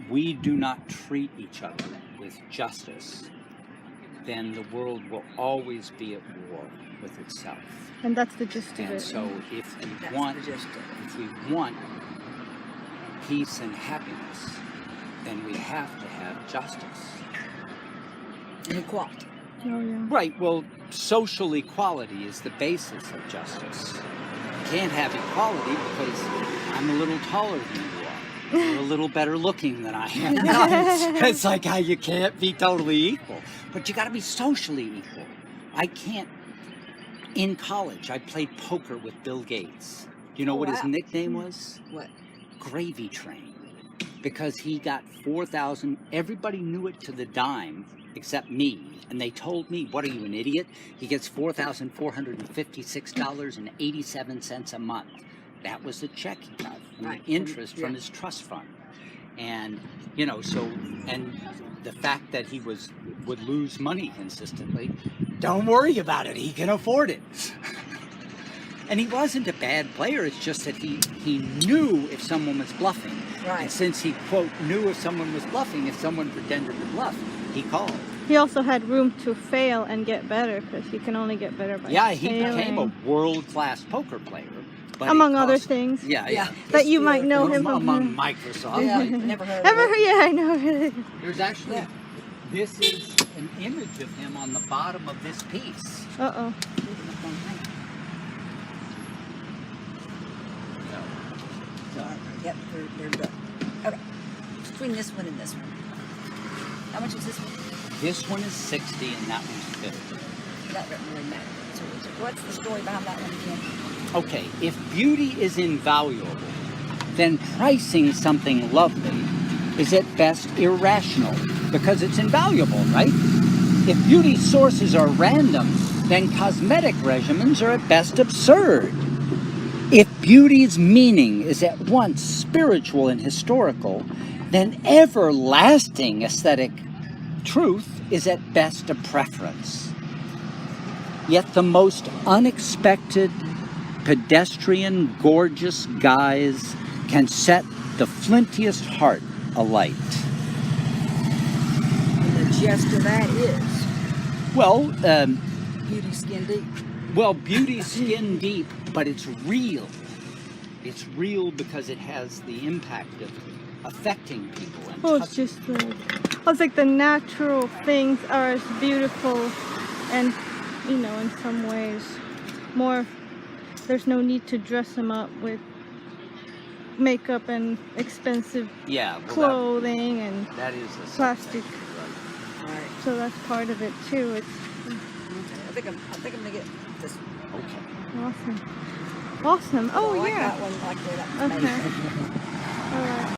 we do not treat each other with justice, then the world will always be at war with itself. And that's the gist of And it. so if we want peace and happiness, then we have to have justice. And equality. Oh, yeah. Right, well, social equality is the basis of justice. You can't have equality because I'm a little taller than you are. You're a little better looking than I am. It's like how you can't be totally equal. But you got to be socially equal. I can't. In college, I played poker with Bill Gates. Do you know what his nickname was? What? Gravy Train. Because he got 4,000, everybody knew it to the dime except me. And they told me, what are you, an idiot? He gets $4,456.87 a month. That was the check he got from the interest from his trust fund. And, you know, so, and the fact that he would lose money consistently, don't worry about it, he can afford it. And he wasn't a bad player, it's just that he knew if someone was bluffing. Right. And since he, quote, knew if someone was bluffing, if someone pretended to bluff, he called. He also had room to fail and get better, because you can only get better by failing. He became a world-class poker player. But among other things. Yeah. That you might know him from. Among Microsoft. Yeah, never heard of it. Yeah, I know. There's actually, this is an image of him on the bottom of this piece. Uh-oh. Yep, they're done. Okay. Between this one and this one. How much is this one? This one is 60 and that one's 50. That doesn't really matter. So what's the story behind that one again? Okay, if beauty is invaluable, then pricing something lovely is at best irrational because it's invaluable, right? If beauty sources are random, then cosmetic regimens are at best absurd. If beauty's meaning is at once spiritual and historical, then everlasting aesthetic truth is at best a preference. Yet the most unexpected, pedestrian, gorgeous guise can set the flintiest heart alight. And the gist of that is? Well, beauty skin deep. Well, beauty's skin deep, but it's real. It's real because it has the impact of affecting people. And it's just it's like the natural things are as beautiful and, you know, in some ways more, there's no need to dress them up with makeup and expensive clothing and that is plastic. Right. So that's part of it too. It's I think I'm gonna get this one. Okay. Awesome. Oh, I like yeah. that one like that. Okay. All right.